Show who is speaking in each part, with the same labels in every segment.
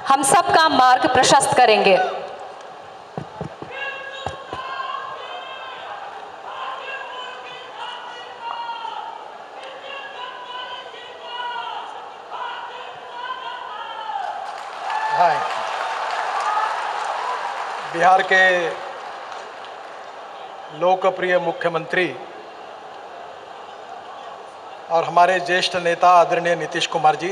Speaker 1: हम सब का मार्ग प्रशस्त करेंगे।
Speaker 2: बिहार के लोकप्रिय मुख्यमंत्री और हमारे ज्येष्ठ नेता आदरणीय नीतीश कुमार जी,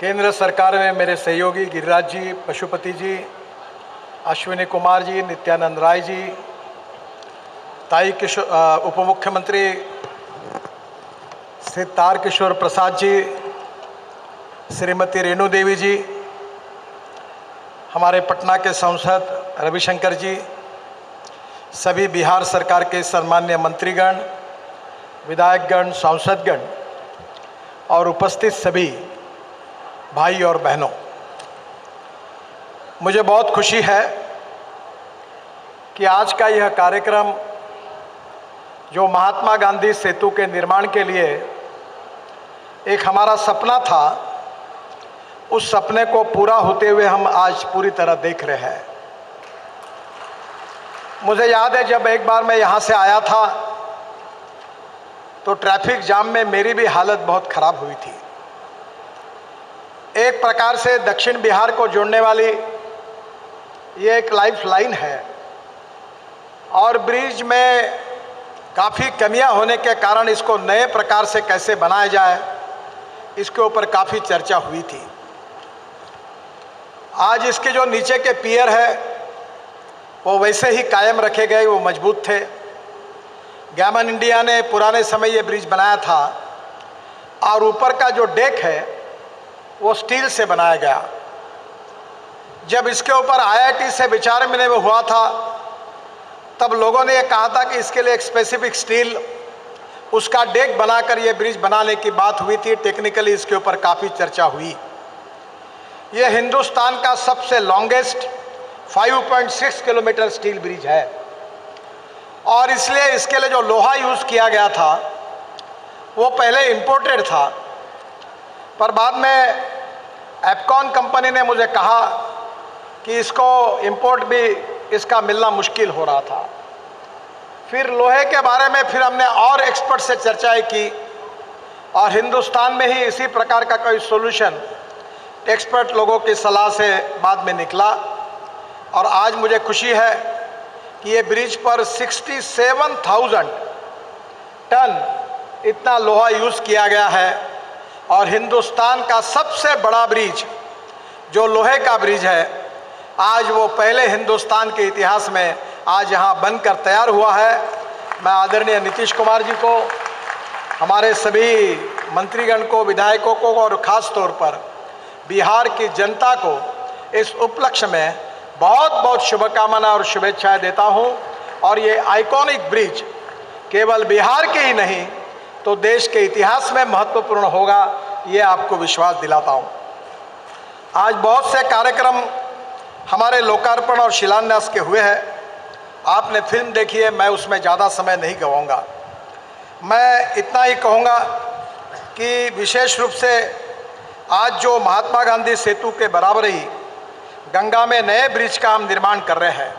Speaker 2: केंद्र सरकार में मेरे सहयोगी गिरिराज जी, पशुपति जी, अश्विनी कुमार जी, नित्यानंद राय जी, उप मुख्यमंत्री श्री तारकिशोर प्रसाद जी, श्रीमती रेणु देवी जी, हमारे पटना के सांसद रविशंकर जी, सभी बिहार सरकार के सम्मान्य मंत्रीगण, विधायकगण, सांसदगण और उपस्थित सभी भाई और बहनों, मुझे बहुत खुशी है कि आज का यह कार्यक्रम जो महात्मा गांधी सेतु के निर्माण के लिए एक हमारा सपना था, उस सपने को पूरा होते हुए हम आज पूरी तरह देख रहे हैं। मुझे याद है जब एक बार मैं यहाँ से आया था तो ट्रैफिक जाम में मेरी भी हालत बहुत खराब हुई थी। एक प्रकार से दक्षिण बिहार को जोड़ने वाली ये एक लाइफ लाइन है और ब्रिज में काफ़ी कमियां होने के कारण इसको नए प्रकार से कैसे बनाया जाए, इसके ऊपर काफ़ी चर्चा हुई थी। आज इसके जो नीचे के पियर है वो वैसे ही कायम रखे गए, वो मजबूत थे। गैमन इंडिया ने पुराने समय ये ब्रिज बनाया था और ऊपर का जो डेक है वो स्टील से बनाया गया। जब इसके ऊपर IIT से विचार विनिमय में हुआ था तब लोगों ने ये कहा था कि इसके लिए एक स्पेसिफिक स्टील, उसका डेक बनाकर ये ब्रिज बनाने की बात हुई थी। टेक्निकली इसके ऊपर काफ़ी चर्चा हुई। ये हिंदुस्तान का सबसे लॉन्गेस्ट 5.6 किलोमीटर स्टील ब्रिज है और इसलिए इसके लिए जो लोहा यूज़ किया गया था वो पहले इंपोर्टेड था, पर बाद में एप्कॉन कंपनी ने मुझे कहा कि इसको इंपोर्ट भी इसका मिलना मुश्किल हो रहा था। फिर लोहे के बारे में फिर हमने और एक्सपर्ट से चर्चाएं की और हिंदुस्तान में ही इसी प्रकार का कोई सॉल्यूशन एक्सपर्ट लोगों की सलाह से बाद में निकला और आज मुझे खुशी है कि ये ब्रिज पर 67,000 टन इतना लोहा यूज़ किया गया है और हिंदुस्तान का सबसे बड़ा ब्रिज जो लोहे का ब्रिज है, आज वो पहले हिंदुस्तान के इतिहास में आज यहाँ बनकर तैयार हुआ है। मैं आदरणीय नीतीश कुमार जी को, हमारे सभी मंत्रीगण को, विधायकों को और ख़ास तौर पर बिहार की जनता को इस उपलक्ष्य में बहुत बहुत शुभकामना और शुभेच्छाएं देता हूं। और ये आइकॉनिक ब्रिज केवल बिहार के ही नहीं तो देश के इतिहास में महत्वपूर्ण होगा, ये आपको विश्वास दिलाता हूं। आज बहुत से कार्यक्रम हमारे लोकार्पण और शिलान्यास के हुए हैं। आपने फिल्म देखी है, मैं उसमें ज़्यादा समय नहीं गवाऊंगा। मैं इतना ही कहूँगा कि विशेष रूप से आज जो महात्मा गांधी सेतु के बराबर ही गंगा में नए ब्रिज का हम निर्माण कर रहे हैं,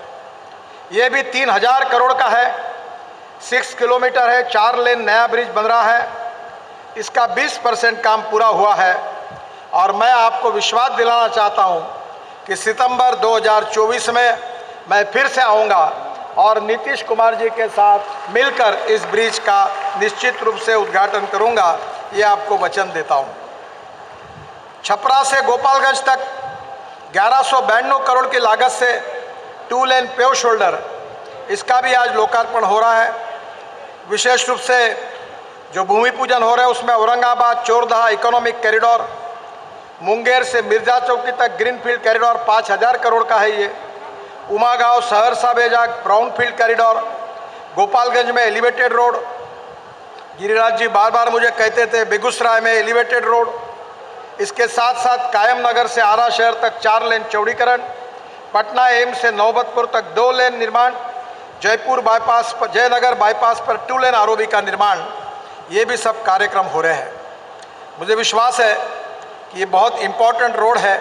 Speaker 2: ये भी 3000 करोड़ का है, 6 किलोमीटर है, 4 लेन नया ब्रिज बन रहा है। इसका 20% काम पूरा हुआ है और मैं आपको विश्वास दिलाना चाहता हूँ कि सितंबर 2024 में मैं फिर से आऊँगा और नीतीश कुमार जी के साथ मिलकर इस ब्रिज का निश्चित रूप से उद्घाटन करूँगा, ये आपको वचन देता हूँ। छपरा से गोपालगंज तक 1192 करोड़ की लागत से 2 लेन पेव शोल्डर, इसका भी आज लोकार्पण हो रहा है। विशेष रूप से जो भूमि पूजन हो रहा है उसमें औरंगाबाद चोरदहा इकोनॉमिक कॉरिडोर, मुंगेर से मिर्जा चौकी तक ग्रीनफील्ड कॉरिडोर 5000 करोड़ का है। ये उमागांव सहरसा बेजाग ब्राउनफील्ड कॉरिडोर, गोपालगंज में एलिवेटेड रोड, गिरिराज जी बार बार मुझे कहते थे बेगूसराय में एलिवेटेड रोड, इसके साथ साथ कायम नगर से आरा शहर तक 4 लेन चौड़ीकरण, पटना एम्स से नौबतपुर तक 2 लेन निर्माण, जयपुर बाईपास पर, जयनगर बाईपास पर 2 लेन ROB का निर्माण, ये भी सब कार्यक्रम हो रहे हैं। मुझे विश्वास है कि ये बहुत इम्पोर्टेंट रोड है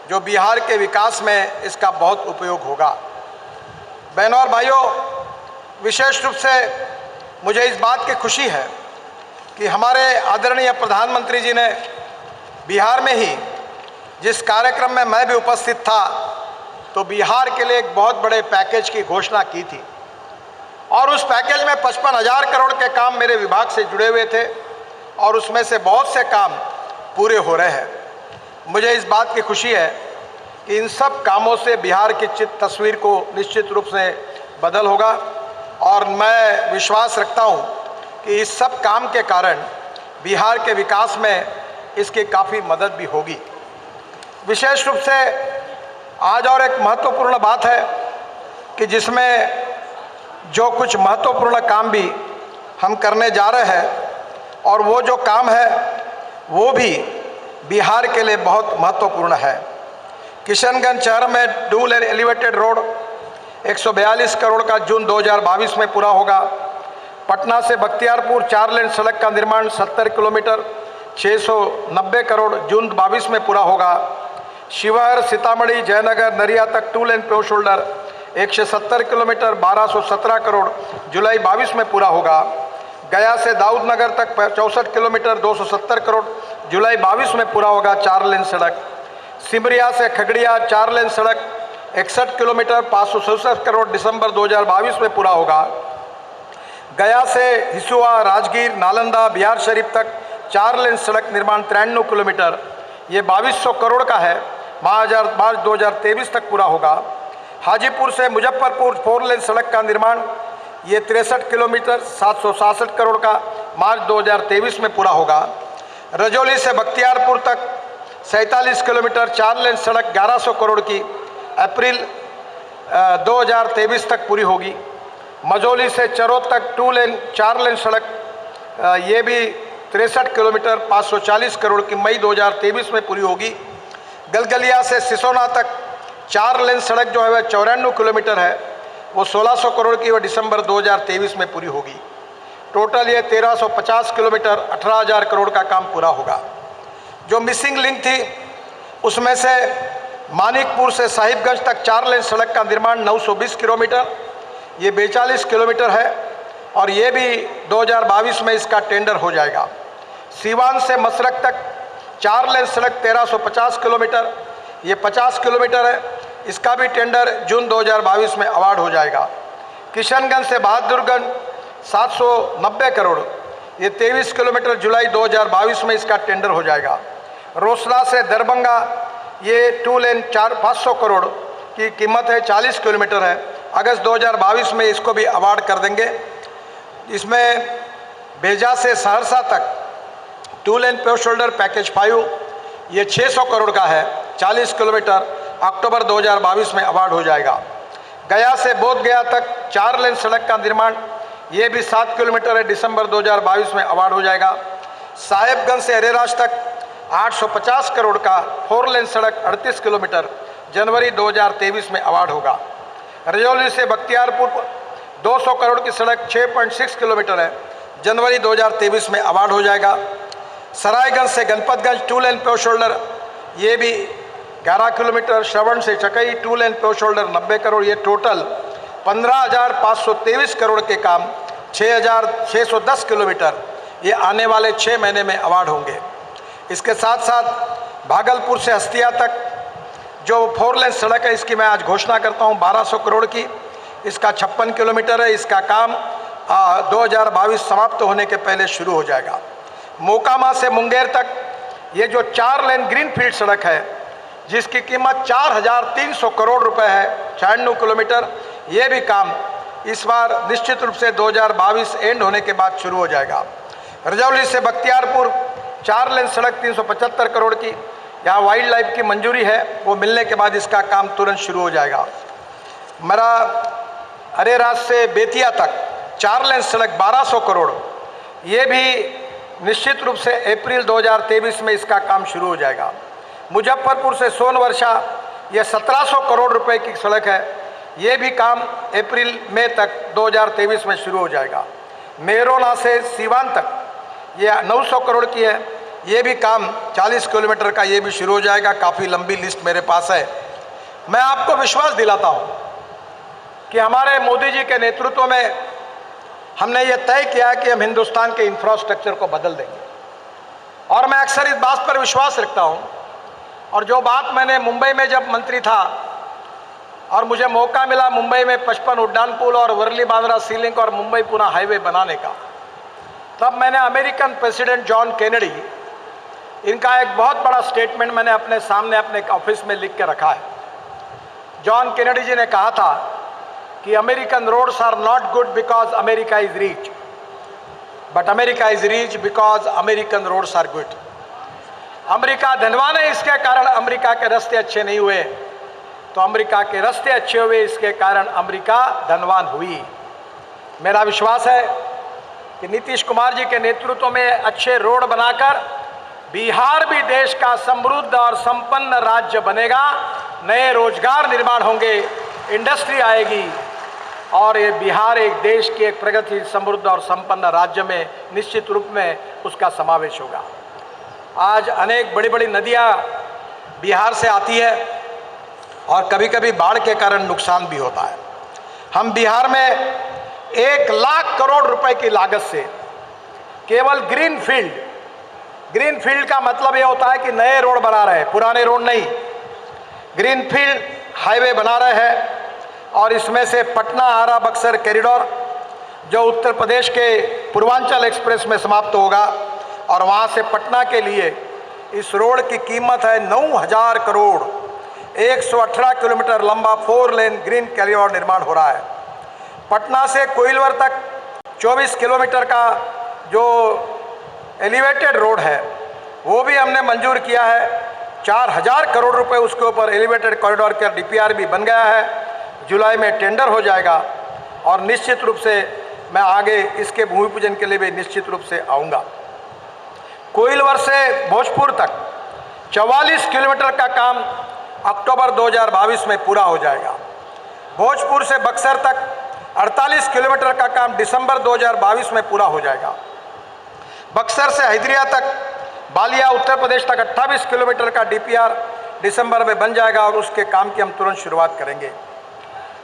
Speaker 2: जो बिहार के विकास में इसका बहुत उपयोग होगा। बहनों और भाइयों, विशेष रूप से मुझे इस बात की खुशी है कि हमारे आदरणीय प्रधानमंत्री जी ने बिहार में ही, जिस कार्यक्रम में मैं भी उपस्थित था, तो बिहार के लिए एक बहुत बड़े पैकेज की घोषणा की थी और उस पैकेज में 55,000 करोड़ के काम मेरे विभाग से जुड़े हुए थे और उसमें से बहुत से काम पूरे हो रहे हैं। मुझे इस बात की खुशी है कि इन सब कामों से बिहार की तस्वीर को निश्चित रूप से बदल होगा और मैं विश्वास रखता हूं कि इस सब काम के कारण बिहार के विकास में इसकी काफ़ी मदद भी होगी। विशेष रूप से आज और एक महत्वपूर्ण बात है कि जिसमें जो कुछ महत्वपूर्ण काम भी हम करने जा रहे हैं और वो जो काम है वो भी बिहार के लिए बहुत महत्वपूर्ण है। किशनगंज शहर में डुअल एलिवेटेड रोड 142 करोड़ का जून 2022 में पूरा होगा। पटना से बख्तियारपुर 4 लेन सड़क का निर्माण 70 किलोमीटर 690 करोड़ जून 22 में पूरा होगा। शिवहर सीतामढ़ी जयनगर नरिया तक 2 लेन पेव शोल्डर 170 किलोमीटर 1217 करोड़ जुलाई 22 में पूरा होगा। गया से दाऊदनगर तक 64 किलोमीटर 270 करोड़ जुलाई 22 में पूरा होगा 4 लेन सड़क। सिमरिया से खगड़िया 4 लेन सड़क 61 किलोमीटर 567 करोड़ दिसंबर 2022 में पूरा होगा। गया से हिसुआ राजगीर नालंदा बिहार शरीफ तक 4 लेन सड़क निर्माण 93 किलोमीटर, ये 2200 करोड़ का है, मार्च 2023 तक पूरा होगा। हाजीपुर से मुजफ्फरपुर 4 लेन सड़क का निर्माण, ये 63 किलोमीटर 767 करोड़ का मार्च 2023 में पूरा होगा। रजौली से बख्तियारपुर तक 47 किलोमीटर 4 लेन सड़क 1100 करोड़ की अप्रैल 2023 तक पूरी होगी। मझौली से चरोद तक 2 लेन 4 लेन सड़क, ये भी 63 किलोमीटर 540 करोड़ की मई 2023 में पूरी होगी। गलगलिया से सिसोना तक 4 लेन सड़क जो है वह 94 किलोमीटर है, वो 1600 करोड़ की वह दिसंबर 2023 में पूरी होगी। टोटल ये 1350 किलोमीटर 18,000 करोड़ का काम पूरा होगा। जो मिसिंग लिंक थी उसमें से मानिकपुर से साहिबगंज तक 4 लेन सड़क का निर्माण 920 किलोमीटर, ये 42 किलोमीटर है और ये भी 2022 में इसका टेंडर हो जाएगा। सीवान से मसरक तक 4 लेन सड़क 1350 किलोमीटर, ये 50 किलोमीटर है, इसका भी टेंडर जून 2022 में अवार्ड हो जाएगा। किशनगंज से बहादुरगंज 790 करोड़, ये 23 किलोमीटर जुलाई 2022 में इसका टेंडर हो जाएगा। रोसड़ा से दरभंगा ये 2 लेन 500 करोड़ की कीमत है, 40 किलोमीटर है, अगस्त 2022 में इसको भी अवार्ड कर देंगे। इसमें बेजा से सहरसा तक 2 लेन पेव शोल्डर पैकेज 5, ये 600 करोड़ का है, 40 किलोमीटर, अक्टूबर 2022 में अवार्ड हो जाएगा। गया से बोधगया तक 4 लेन सड़क का निर्माण, ये भी 7 किलोमीटर है, दिसंबर 2022 में अवार्ड हो जाएगा। साहेबगंज से अरेराज तक 850 करोड़ का 4 लेन सड़क 38 किलोमीटर, जनवरी 2023 में अवार्ड होगा। रजौली से बख्तियारपुर 200 करोड़ की सड़क 6.6 किलोमीटर है, जनवरी 2023 में अवार्ड हो जाएगा। सरायगंज से गणपतगंज 2 लेन पेव शोल्डर, ये भी 11 किलोमीटर। श्रवण से चकई 2 लेन पेव शोल्डर 90 करोड़, ये टोटल 15,523 करोड़ के काम 6,610 किलोमीटर, ये आने वाले 6 महीने में अवार्ड होंगे। इसके साथ साथ भागलपुर से हस्तिया तक जो 4 लेन सड़क है, इसकी मैं आज घोषणा करता हूँ 1200 करोड़ की, इसका 56 किलोमीटर है, इसका काम 2022 समाप्त होने के पहले शुरू हो जाएगा। मोकामा से मुंगेर तक ये जो 4 लेन ग्रीनफील्ड सड़क है, जिसकी कीमत 4,300 करोड़ रुपए है, 96 किलोमीटर, ये भी काम इस बार निश्चित रूप से 2022 एंड होने के बाद शुरू हो जाएगा। रजौली से बख्तियारपुर 4 लेन सड़क 375 करोड़ की, यहाँ वाइल्ड लाइफ की मंजूरी है, वो मिलने के बाद इसका काम तुरंत शुरू हो जाएगा। मेरा अरेराज से बेतिया तक 4 लेन सड़क 1200 करोड़, ये भी निश्चित रूप से अप्रैल 2023 में इसका काम शुरू हो जाएगा। मुजफ्फरपुर से सोनवर्षा ये 1700 करोड़ रुपए की सड़क है, ये भी काम अप्रैल मई तक 2023 में शुरू हो जाएगा। मेहरोना से सीवान तक ये 900 करोड़ की है, ये भी काम 40 किलोमीटर का ये भी शुरू हो जाएगा। काफ़ी लंबी लिस्ट मेरे पास है। मैं आपको विश्वास दिलाता हूँ कि हमारे मोदी जी के नेतृत्व में हमने ये तय किया कि हम हिंदुस्तान के इंफ्रास्ट्रक्चर को बदल देंगे, और मैं अक्सर इस बात पर विश्वास रखता हूँ। और जो बात मैंने मुंबई में जब मंत्री था और मुझे मौका मिला मुंबई में 55 उड्डान पुल और वर्ली बांद्रा सी लिंक और मुंबई पुणे हाईवे बनाने का, तब मैंने अमेरिकन प्रेसिडेंट जॉन केनेडी, इनका एक बहुत बड़ा स्टेटमेंट मैंने अपने सामने अपने ऑफिस में लिख के रखा है। जॉन केनेडी जी ने कहा था कि American roads are not good because America is rich, but America is rich because American roads are good. America धनवान है, इसके कारण अमेरिका के रास्ते अच्छे नहीं हुए, तो अमेरिका के रास्ते अच्छे हुए, इसके कारण अमेरिका धनवान हुई। मेरा विश्वास है कि नीतीश कुमार जी के नेतृत्व में अच्छे रोड बनाकर बिहार भी देश का समृद्ध और संपन्न राज्य बनेगा। नए रोजगार निर्माण होंगे, इंडस्ट्री आएगी, और ये बिहार एक देश के एक प्रगति समृद्ध और संपन्न राज्य में निश्चित रूप में उसका समावेश होगा। आज अनेक बड़ी बड़ी नदियाँ बिहार से आती है और कभी कभी बाढ़ के कारण नुकसान भी होता है। हम बिहार में 1 लाख करोड़ रुपए की लागत से केवल ग्रीन फील्ड का मतलब ये होता है कि नए रोड बना रहे हैं, पुराने रोड नहीं, ग्रीन फील्ड हाईवे बना रहे हैं। और इसमें से पटना आरा बक्सर कॉरिडोर जो उत्तर प्रदेश के पूर्वांचल एक्सप्रेस में समाप्त होगा, और वहाँ से पटना के लिए इस रोड की कीमत है 9,000 करोड़। 118 किलोमीटर लंबा 4 लेन ग्रीन कॉरिडोर निर्माण हो रहा है। पटना से कोइलवर तक 24 किलोमीटर का जो एलिवेटेड रोड है वो भी हमने मंजूर किया है। 4,000 करोड़ रुपए उसके ऊपर एलिवेटेड कॉरिडोर का DPR भी बन गया है। जुलाई में टेंडर हो जाएगा और निश्चित रूप से मैं आगे इसके भूमि पूजन के लिए भी निश्चित रूप से आऊँगा। कोइलवर से भोजपुर तक 44 किलोमीटर का काम अक्टूबर 2022 में पूरा हो जाएगा। भोजपुर से बक्सर तक 48 किलोमीटर का काम दिसंबर 2022 में पूरा हो जाएगा। बक्सर से हैदरिया तक बालिया उत्तर प्रदेश तक 28 किलोमीटर का DPR दिसंबर में बन जाएगा और उसके काम की हम तुरंत शुरुआत करेंगे।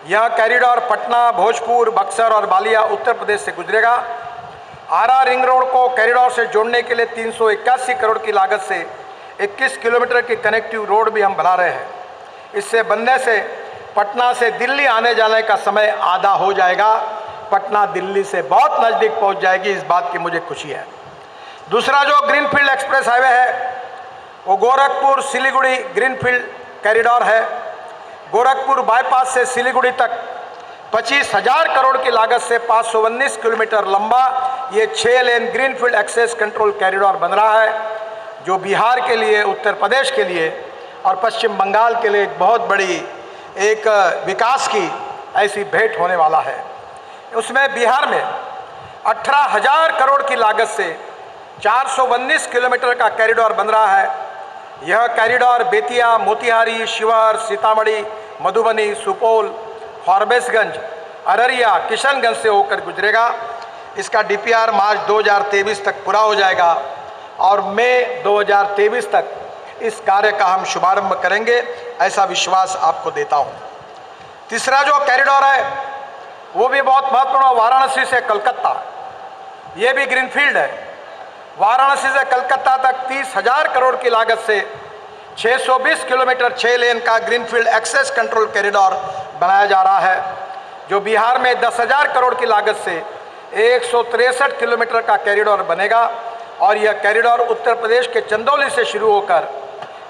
Speaker 2: यह कॉरिडोर पटना, भोजपुर, बक्सर और बालिया उत्तर प्रदेश से गुजरेगा। आरा रिंग रोड को कॉरिडोर से जोड़ने के लिए 381 करोड़ की लागत से 21 किलोमीटर की कनेक्टिव रोड भी हम बना रहे हैं। इससे बनने से पटना से दिल्ली आने जाने का समय आधा हो जाएगा। पटना दिल्ली से बहुत नज़दीक पहुंच जाएगी, इस बात की मुझे खुशी है। दूसरा जो ग्रीनफील्ड एक्सप्रेस हाईवे है वो गोरखपुर सिलीगुड़ी ग्रीनफील्ड कॉरिडोर है। गोरखपुर बाईपास से सिलीगुड़ी तक 25,000 करोड़ की लागत से 519 किलोमीटर लंबा ये 6 lane greenfield access control corridor बन रहा है, जो बिहार के लिए, उत्तर प्रदेश के लिए और पश्चिम बंगाल के लिए एक बहुत बड़ी एक विकास की ऐसी भेंट होने वाला है। उसमें बिहार में 18,000 करोड़ की लागत से 419 किलोमीटर का कॉरिडोर बन रहा है। यह कॉरिडोर बेतिया, मोतिहारी, शिवहर, सीतामढ़ी, मधुबनी, सुपौल, फॉरबिसगंज, अररिया, किशनगंज से होकर गुजरेगा। इसका DPR मार्च 2023 तक पूरा हो जाएगा और मई 2023 तक इस कार्य का हम शुभारंभ करेंगे, ऐसा विश्वास आपको देता हूँ। तीसरा जो कॉरिडोर है वो भी बहुत महत्वपूर्ण, वाराणसी से कलकत्ता, ये भी ग्रीनफील्ड है। वाराणसी से कलकत्ता तक 30,000 करोड़ की लागत से 620 किलोमीटर 6 लेन का ग्रीनफील्ड एक्सेस कंट्रोल कॉरिडोर बनाया जा रहा है, जो बिहार में 10,000 करोड़ की लागत से 163 किलोमीटर का कॉरिडोर बनेगा। और यह कॉरिडोर उत्तर प्रदेश के चंदौली से शुरू होकर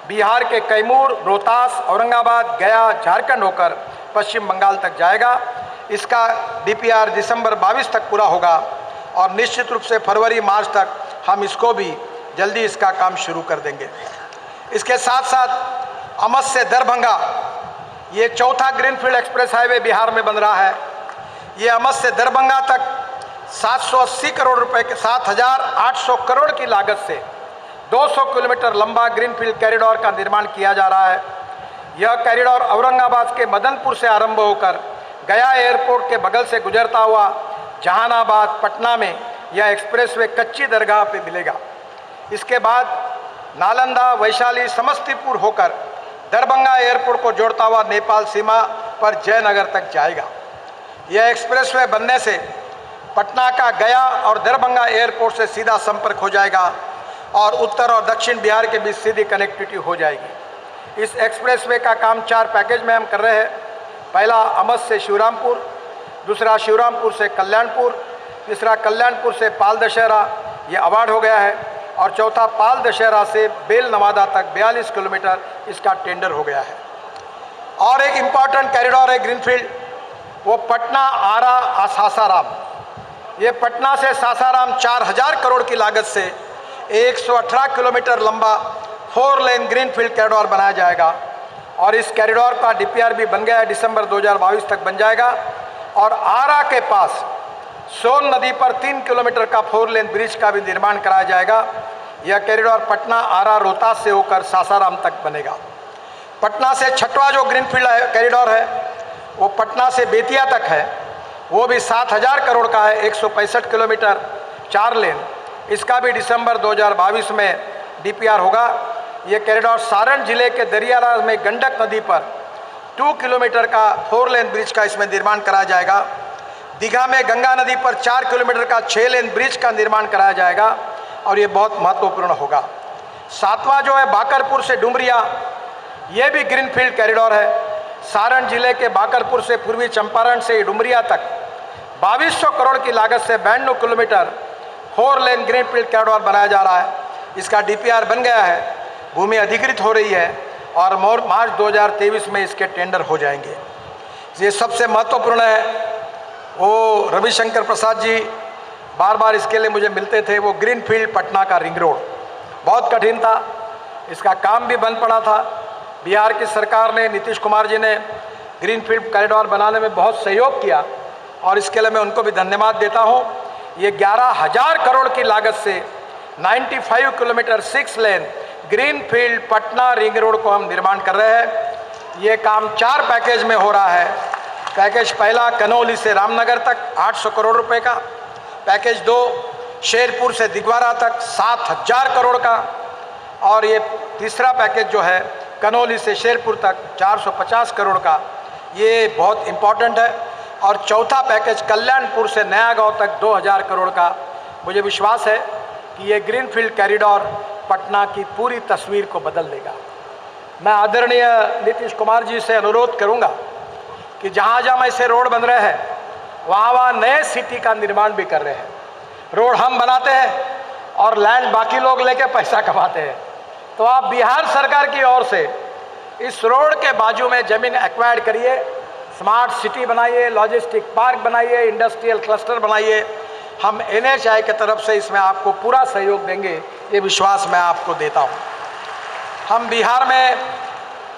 Speaker 2: बिहार के कैमूर, रोहतास, औरंगाबाद, गया, झारखंड होकर पश्चिम बंगाल तक जाएगा। इसका DPR दिसंबर 22 तक पूरा होगा और निश्चित रूप से फरवरी मार्च तक हम इसको भी जल्दी इसका काम शुरू कर देंगे। इसके साथ साथ अमस से दरभंगा, ये चौथा ग्रीनफील्ड एक्सप्रेस हाईवे बिहार में बन रहा है। ये अमस से दरभंगा तक 780 करोड़ रुपए के 7,800 करोड़ की लागत से 200 किलोमीटर लंबा ग्रीनफील्ड कॉरिडोर का निर्माण किया जा रहा है। यह कॉरिडोर औरंगाबाद के मदनपुर से आरंभ होकर गया एयरपोर्ट के बगल से गुजरता हुआ जहानाबाद, पटना में यह एक्सप्रेसवे कच्ची दरगाह पे मिलेगा। इसके बाद नालंदा, वैशाली, समस्तीपुर होकर दरभंगा एयरपोर्ट को जोड़ता हुआ नेपाल सीमा पर जयनगर तक जाएगा। यह एक्सप्रेसवे बनने से पटना का गया और दरभंगा एयरपोर्ट से सीधा संपर्क हो जाएगा और उत्तर और दक्षिण बिहार के बीच सीधी कनेक्टिविटी हो जाएगी। इस एक्सप्रेसवे का काम 4 पैकेज में हम कर रहे हैं। पहला अमत से शिवरामपुर, दूसरा शिवरामपुर से कल्याणपुर, तीसरा कल्याणपुर से पाल दशहरा, ये अवार्ड हो गया है, और चौथा पाल दशहरा से बेल नवादा तक 42 किलोमीटर इसका टेंडर हो गया है। और एक इम्पॉर्टेंट कॉरिडोर है ग्रीनफील्ड, वो पटना आरा सासाराम। ये पटना से सासाराम 4000 करोड़ की लागत से 118 किलोमीटर लंबा 4 लेन ग्रीनफील्ड कॉरिडोर बनाया जाएगा और इस कॉरिडोर का डीपीआर भी बन गया है, दिसंबर 2022 तक बन जाएगा। और आरा के पास सोन नदी पर 3 किलोमीटर का 4 लेन ब्रिज का भी निर्माण कराया जाएगा। यह कॉरिडोर पटना, आरा, रोहतास से होकर सासाराम तक बनेगा। पटना से छठवां जो ग्रीनफील्ड कॉरिडोर है वो पटना से बेतिया तक है, वो भी 7000 करोड़ का है, 165 किलोमीटर 4 लेन। इसका भी दिसंबर 2022 में डीपीआर होगा। ये कॉरिडोर सारण जिले के दरियाराज में गंडक नदी पर 2 किलोमीटर का 4 लेन ब्रिज का इसमें निर्माण कराया जाएगा। दीघा में गंगा नदी पर 4 किलोमीटर का 6 लेन ब्रिज का निर्माण कराया जाएगा और ये बहुत महत्वपूर्ण होगा। 7वां जो है बाकरपुर से डुमरिया, ये भी ग्रीनफील्ड कॉरिडोर है। सारण जिले के बाकरपुर से पूर्वी चंपारण से डुमरिया तक 2200 करोड़ की लागत से 92 किलोमीटर 4 लेन ग्रीनफील्ड कॉरिडोर बनाया जा रहा है। इसका डीपीआर बन गया है, भूमि अधिकृत हो रही है और मार्च 2023 में इसके टेंडर हो जाएंगे। ये सबसे महत्वपूर्ण है। वो रविशंकर प्रसाद जी बार बार इसके लिए मुझे मिलते थे। वो ग्रीनफील्ड पटना का रिंग रोड बहुत कठिन था, इसका काम भी बंद पड़ा था। बिहार की सरकार ने, नीतीश कुमार जी ने ग्रीनफील्ड कॉरिडोर बनाने में बहुत सहयोग किया और इसके लिए मैं उनको भी धन्यवाद देता हूँ। ये 11000 करोड़ की लागत से 95 kilometre 6 lane greenfield Patna ring road को हम निर्माण कर रहे हैं। ये काम 4 पैकेज में हो रहा है। पैकेज पहला कनौली से रामनगर तक 800 करोड़ रुपए का, पैकेज 2 शेरपुर से दिगवारा तक 7000 करोड़ का, और ये तीसरा पैकेज जो है कनौली से शेरपुर तक 450 करोड़ का, ये बहुत इम्पॉर्टेंट है। और चौथा पैकेज कल्याणपुर से नया गांव तक 2000 करोड़ का। मुझे विश्वास है कि ये ग्रीनफील्ड कॉरिडोर पटना की पूरी तस्वीर को बदल देगा। मैं आदरणीय नीतीश कुमार जी से अनुरोध करूंगा कि जहाँ जहाँ ऐसे रोड बन रहे हैं वहाँ नए सिटी का निर्माण भी कर रहे हैं। रोड हम बनाते हैं और लैंड बाकी लोग लेके पैसा कमाते हैं, तो आप बिहार सरकार की ओर से इस रोड के बाजू में ज़मीन एक्वायर करिए, स्मार्ट सिटी बनाइए, लॉजिस्टिक पार्क बनाइए, इंडस्ट्रियल क्लस्टर बनाइए। हम NHAI की तरफ से इसमें आपको पूरा सहयोग देंगे, ये विश्वास मैं आपको देता हूँ। हम बिहार में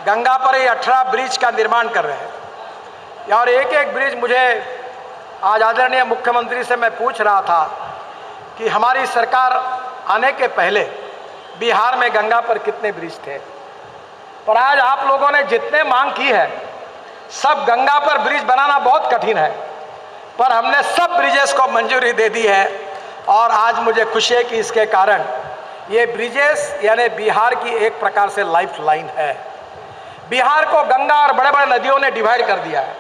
Speaker 2: गंगा पर ही 18 ब्रिज का निर्माण कर रहे हैं और एक एक ब्रिज, मुझे आज आदरणीय मुख्यमंत्री से मैं पूछ रहा था कि हमारी सरकार आने के पहले बिहार में गंगा पर कितने ब्रिज थे, पर आज आप लोगों ने जितने मांग की है, सब गंगा पर ब्रिज बनाना बहुत कठिन है, पर हमने सब ब्रिजेस को मंजूरी दे दी है। और आज मुझे खुशी है कि इसके कारण ये ब्रिजेस यानी बिहार की एक प्रकार से लाइफ लाइन है। बिहार को गंगा और बड़े बड़े नदियों ने डिवाइड कर दिया है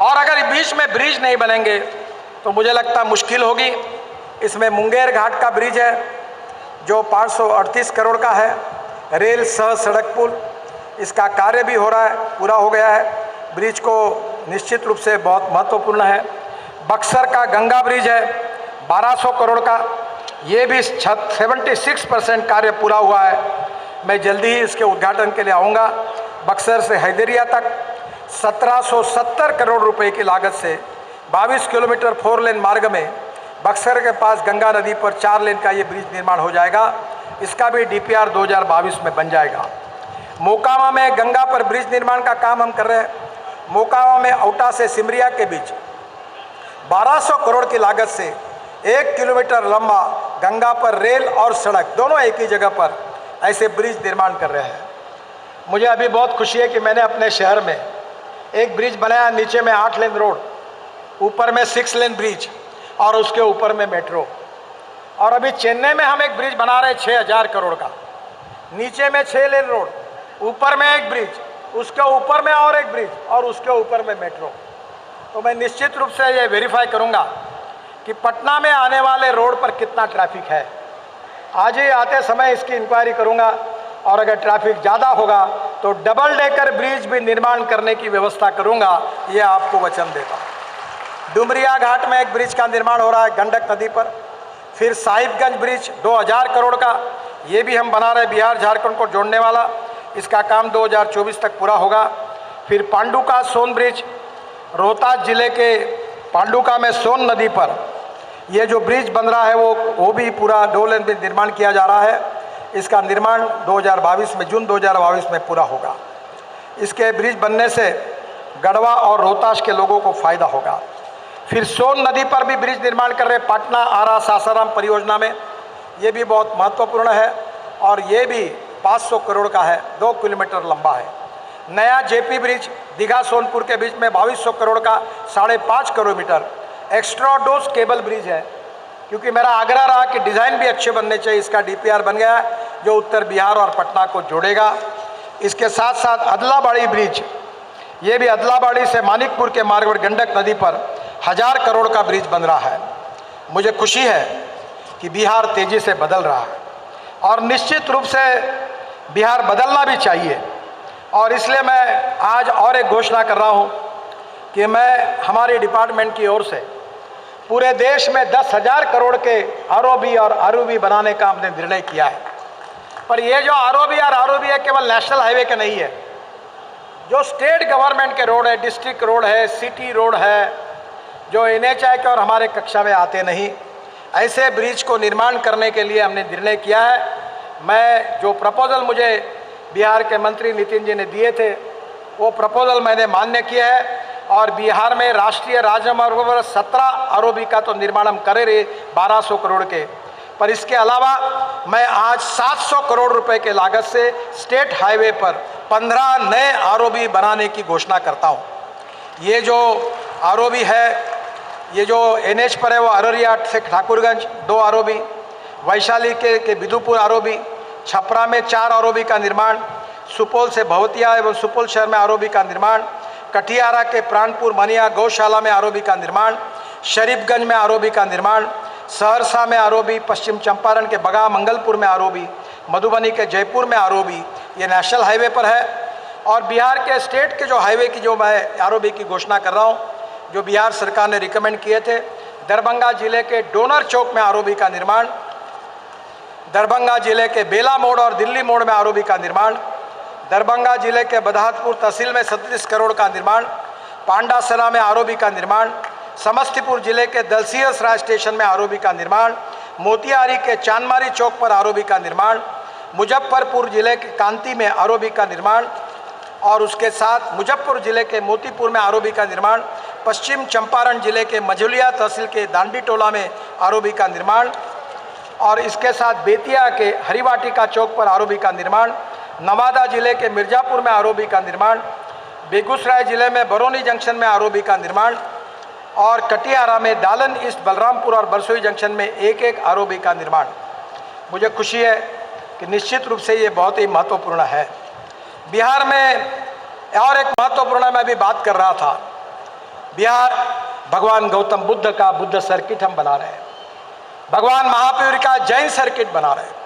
Speaker 2: और अगर बीच में ब्रिज नहीं बनेंगे तो मुझे लगता मुश्किल होगी। इसमें मुंगेर घाट का ब्रिज है जो 538 करोड़ का है, रेल सह सड़क पुल, इसका कार्य भी हो रहा है, पूरा हो गया है। ब्रिज को निश्चित रूप से बहुत महत्वपूर्ण है। बक्सर का गंगा ब्रिज है 1200 करोड़ का, ये भी 76% कार्य पूरा हुआ है। मैं जल्दी ही इसके उद्घाटन के लिए आऊँगा। बक्सर से हैदरिया तक 1770 करोड़ रुपए की लागत से 22 किलोमीटर 4 लेन मार्ग में बक्सर के पास गंगा नदी पर 4 लेन का ये ब्रिज निर्माण हो जाएगा। इसका भी डीपीआर 2022 में बन जाएगा। मोकामा में गंगा पर ब्रिज निर्माण का काम हम कर रहे हैं। मोकामा में औटा से सिमरिया के बीच 1200 करोड़ की लागत से 1 किलोमीटर लंबा गंगा पर रेल और सड़क दोनों एक ही जगह पर ऐसे ब्रिज निर्माण कर रहे हैं। मुझे अभी बहुत खुशी है कि मैंने अपने शहर में एक ब्रिज बनाया, नीचे में 8 लेन रोड, ऊपर में 6 लेन ब्रिज और उसके ऊपर में मेट्रो। और अभी चेन्नई में हम एक ब्रिज बना रहे हैं 6000 करोड़ का, नीचे में 6 लेन रोड, ऊपर में एक ब्रिज, उसके ऊपर में और एक ब्रिज और उसके ऊपर में मेट्रो। तो मैं निश्चित रूप से ये वेरीफाई करूंगा कि पटना में आने वाले रोड पर कितना ट्रैफिक है। आज ही आते समय इसकी इंक्वायरी करूंगा और अगर ट्रैफिक ज़्यादा होगा तो डबल डेकर ब्रिज भी निर्माण करने की व्यवस्था करूंगा, ये आपको वचन देता हूँ। डुमरिया घाट में एक ब्रिज का निर्माण हो रहा है गंडक नदी पर। फिर साहिबगंज ब्रिज 2000 करोड़ का, ये भी हम बना रहे, बिहार झारखंड को जोड़ने वाला। इसका काम 2024 तक पूरा होगा। फिर पांडुका सोन ब्रिज, रोहतास जिले के पांडुका में सोन नदी पर ये जो ब्रिज बन रहा है वो भी पूरा 2 लेन में निर्माण किया जा रहा है। इसका निर्माण 2022 में, जून 2022 में पूरा होगा। इसके ब्रिज बनने से गढ़वा और रोहतास के लोगों को फायदा होगा। फिर सोन नदी पर भी ब्रिज निर्माण कर रहे पटना आरा सासाराम परियोजना में, ये भी बहुत महत्वपूर्ण है और ये भी 500 करोड़ का है, 2 किलोमीटर लंबा है। नया जेपी ब्रिज दीघा सोनपुर के बीच में 2200 करोड़ का 5.5 kilometre extra dose cable bridge है, क्योंकि मेरा आग्रह रहा कि डिज़ाइन भी अच्छे बनने चाहिए। इसका डीपीआर बन गया है जो उत्तर बिहार और पटना को जोड़ेगा। इसके साथ साथ अदलाबाड़ी ब्रिज, ये भी अदलाबाड़ी से मानिकपुर के मार्ग पर गंडक नदी पर 1000 करोड़ का ब्रिज बन रहा है। मुझे खुशी है कि बिहार तेज़ी से बदल रहा है और निश्चित रूप से बिहार बदलना भी चाहिए। और इसलिए मैं आज और एक घोषणा कर रहा हूँ कि मैं हमारे डिपार्टमेंट की ओर से पूरे देश में 10,000 करोड़ के आरओबी और आरओबी बनाने का हमने निर्णय किया है। पर ये जो आरओबी और आरओबी है केवल नेशनल हाईवे के नहीं है, जो स्टेट गवर्नमेंट के रोड है, डिस्ट्रिक्ट रोड है, सिटी रोड है, जो एनएचआई के और हमारे कक्षा में आते नहीं, ऐसे ब्रिज को निर्माण करने के लिए हमने निर्णय किया है। मैं जो प्रपोजल मुझे बिहार के मंत्री नितिन जी ने दिए थे वो प्रपोजल मैंने मान्य किया है और बिहार में राष्ट्रीय राजमार्गों पर 17 आरओबी का तो निर्माण हम करे रहे 1200 करोड़ के। पर इसके अलावा मैं आज 700 करोड़ रुपए के लागत से स्टेट हाईवे पर 15 नए आरओबी बनाने की घोषणा करता हूँ। ये जो आरओबी है, ये जो एनएच पर है वो अररिया से ठाकुरगंज 2 आरओबी, वैशाली के बिदुपुर आरओबी, छपरा में 4 आरओबी का निर्माण, सुपौल से भवतिया एवं सुपौल शहर में आरओबी का निर्माण, कटियारा के प्राणपुर मनिया गौशाला में आरओबी का निर्माण, शरीफगंज में आरओबी का निर्माण, सहरसा में आरओबी, पश्चिम चंपारण के बगा मंगलपुर में आरओबी, मधुबनी के जयपुर में आरओबी, ये नेशनल हाईवे पर है। और बिहार के स्टेट के जो हाईवे की जो मैं आरओबी की घोषणा कर रहा हूँ, जो बिहार सरकार ने रिकमेंड किए थे, दरभंगा जिले के डोनर चौक में आरओबी का निर्माण, दरभंगा जिले के बेला मोड़ और दिल्ली मोड़ में आरओबी का निर्माण, दरभंगा जिले के बदहातपुर तहसील में 37 करोड़ का निर्माण, पांडासरा में आरओबी का निर्माण, समस्तीपुर जिले के दलसिंहसराय स्टेशन में आरओबी का निर्माण, मोतिहारी के चांदमारी चौक पर आरओबी का निर्माण, मुजफ्फरपुर जिले के कांती में आरओबी का निर्माण और उसके साथ मुजफ्फरपुर जिले के मोतीपुर में आरओबी का निर्माण, पश्चिम चंपारण जिले के मझुलिया तहसील के दांडी टोला में आरओबी का निर्माण और इसके साथ बेतिया के हरिवाटिका चौक पर आरओबी का निर्माण, नवादा जिले के मिर्जापुर में आरओबी का निर्माण, बेगूसराय जिले में बरौनी जंक्शन में आरओबी का निर्माण और कटियारा में दालन ईस्ट बलरामपुर और बरसोई जंक्शन में एक आरओबी का निर्माण। मुझे खुशी है कि निश्चित रूप से ये बहुत ही महत्वपूर्ण है। बिहार में और एक महत्वपूर्ण मैं भी बात कर रहा था, बिहार भगवान गौतम बुद्ध का बुद्ध सर्किट हम बना रहे हैं, भगवान महावीर का जैन सर्किट बना रहे हैं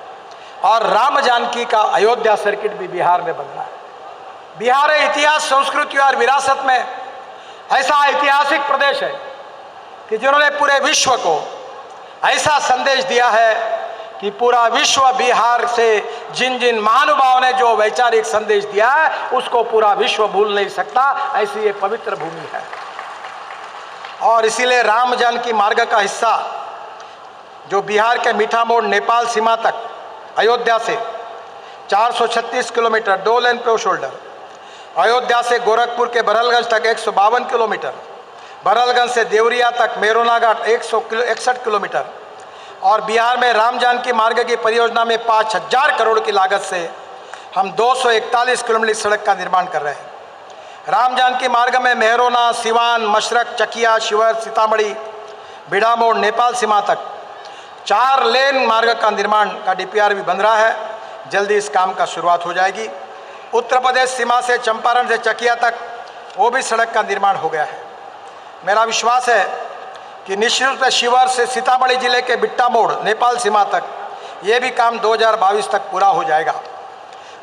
Speaker 2: और राम जानकी का अयोध्या सर्किट भी बिहार में बन रहा है। बिहार इतिहास, संस्कृति और विरासत में ऐसा ऐतिहासिक प्रदेश है कि जिन्होंने पूरे विश्व को ऐसा संदेश दिया है कि पूरा विश्व बिहार से जिन जिन महानुभावों ने जो वैचारिक संदेश दिया है उसको पूरा विश्व भूल नहीं सकता, ऐसी ये पवित्र भूमि है। और इसीलिए राम जानकी मार्ग का हिस्सा जो बिहार के मीठा मोड़ नेपाल सीमा तक अयोध्या से 436 किलोमीटर 2 लेन पे शोल्डर, अयोध्या से गोरखपुर के बरहलगंज तक 152 किलोमीटर, बरहलगंज से देवरिया तक मेरोना घाट 161 किलोमीटर और बिहार में राम जानकी मार्ग की परियोजना में 5000 करोड़ की लागत से हम 241 किलोमीटर सड़क का निर्माण कर रहे हैं। राम जानकी मार्ग में मेहरोना, सिवान, मशरक, चकिया, शिवर, सीतामढ़ी, बिड़ामोड़, नेपाल सीमा तक 4 लेन मार्ग का निर्माण का डीपीआर भी बन रहा है। जल्दी इस काम का शुरुआत हो जाएगी। उत्तर प्रदेश सीमा से चंपारण से चकिया तक वो भी सड़क का निर्माण हो गया है। मेरा विश्वास है कि निश्चित रूप से शिवर से सीतामढ़ी जिले के बिट्टा मोड़ नेपाल सीमा तक ये भी काम 2022 तक पूरा हो जाएगा।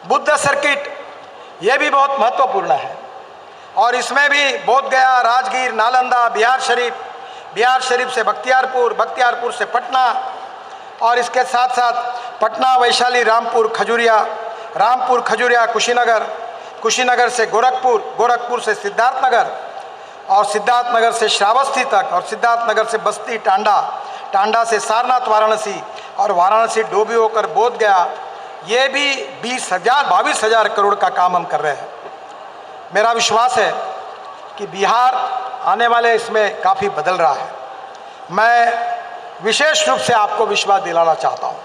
Speaker 2: बुद्ध सर्किट ये भी बहुत महत्वपूर्ण है और इसमें भी बोधगया, राजगीर, नालंदा, बिहार शरीफ से बख्तियारपुर, बख्तियारपुर से पटना और इसके साथ साथ पटना, वैशाली, रामपुर, खजूरिया, कुशीनगर से गोरखपुर से सिद्धार्थनगर और सिद्धार्थनगर से श्रावस्ती तक और सिद्धार्थनगर से बस्ती, टांडा से सारनाथ, वाराणसी और वाराणसी डोभी होकर बोध गया। ये भी 22,000 करोड़ का काम हम कर रहे हैं। मेरा विश्वास है कि बिहार आने वाले इसमें काफ़ी बदल रहा है। मैं विशेष रूप से आपको विश्वास दिलाना चाहता हूँ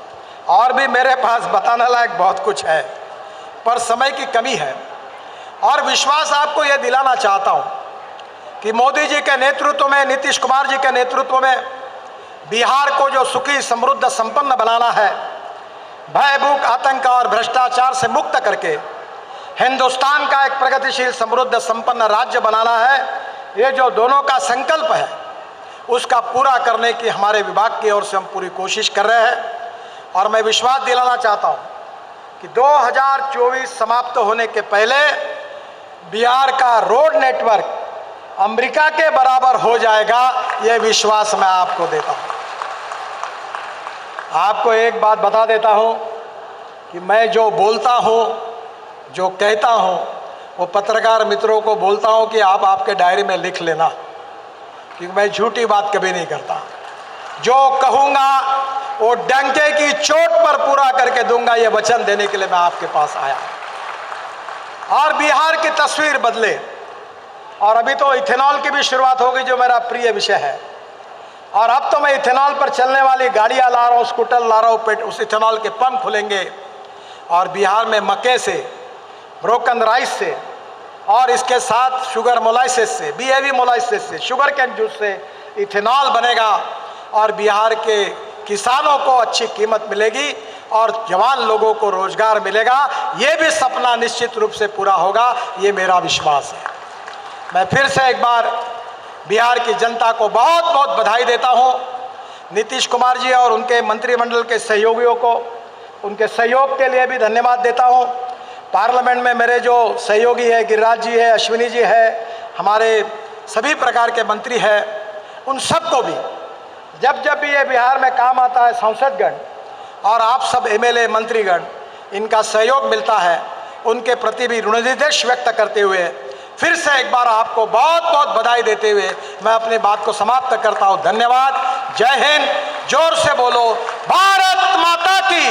Speaker 2: और भी मेरे पास बताने लायक बहुत कुछ है पर समय की कमी है और विश्वास आपको यह दिलाना चाहता हूँ कि मोदी जी के नेतृत्व में, नीतीश कुमार जी के नेतृत्व में बिहार को जो सुखी, समृद्ध, संपन्न बनाना है, भय, भूख, आतंक और भ्रष्टाचार से मुक्त करके हिंदुस्तान का एक प्रगतिशील, समृद्ध, संपन्न राज्य बनाना है, ये जो दोनों का संकल्प है उसका पूरा करने की हमारे विभाग की ओर से हम पूरी कोशिश कर रहे हैं। और मैं विश्वास दिलाना चाहता हूँ कि 2024 समाप्त होने के पहले बिहार का रोड नेटवर्क अमेरिका के बराबर हो जाएगा, ये विश्वास मैं आपको देता हूँ। आपको एक बात बता देता हूँ कि मैं जो बोलता हूँ, जो कहता हूँ, वो पत्रकार मित्रों को बोलता हूँ कि आप आपके डायरी में लिख लेना, क्योंकि मैं झूठी बात कभी नहीं करता। जो कहूँगा वो डंके की चोट पर पूरा करके दूंगा, ये वचन देने के लिए मैं आपके पास आया। और बिहार की तस्वीर बदले, और अभी तो इथेनॉल की भी शुरुआत होगी जो मेरा प्रिय विषय है, और अब तो मैं इथेनॉल पर चलने वाली गाड़ियाँ ला रहा हूँ, स्कूटर ला रहा हूँ, उस इथेनॉल के पंप खुलेंगे और बिहार में मक्के से, ब्रोकन राइस से और इसके साथ शुगर मोलाइसिस से, BAV मोलाइसिस से, शुगर कैन जूस से इथेनॉल बनेगा और बिहार के किसानों को अच्छी कीमत मिलेगी और जवान लोगों को रोजगार मिलेगा। ये भी सपना निश्चित रूप से पूरा होगा, ये मेरा विश्वास है। मैं फिर से एक बार बिहार की जनता को बहुत बहुत बधाई देता हूँ। नीतीश कुमार जी और उनके मंत्रिमंडल के सहयोगियों को उनके सहयोग के लिए भी धन्यवाद देता हूँ। पार्लियामेंट में मेरे जो सहयोगी है, गिरिराज जी है, अश्विनी जी है, हमारे सभी प्रकार के मंत्री हैं, उन सबको भी जब जब भी ये बिहार में काम आता है, सांसदगण और आप सब MLA मंत्रीगण, इनका सहयोग मिलता है, उनके प्रति भी ऋणनिर्देश व्यक्त करते हुए फिर से एक बार आपको बहुत बहुत बधाई देते हुए मैं अपनी बात को समाप्त करता हूँ। धन्यवाद। जय हिंद। जोर से बोलो भारत माता की।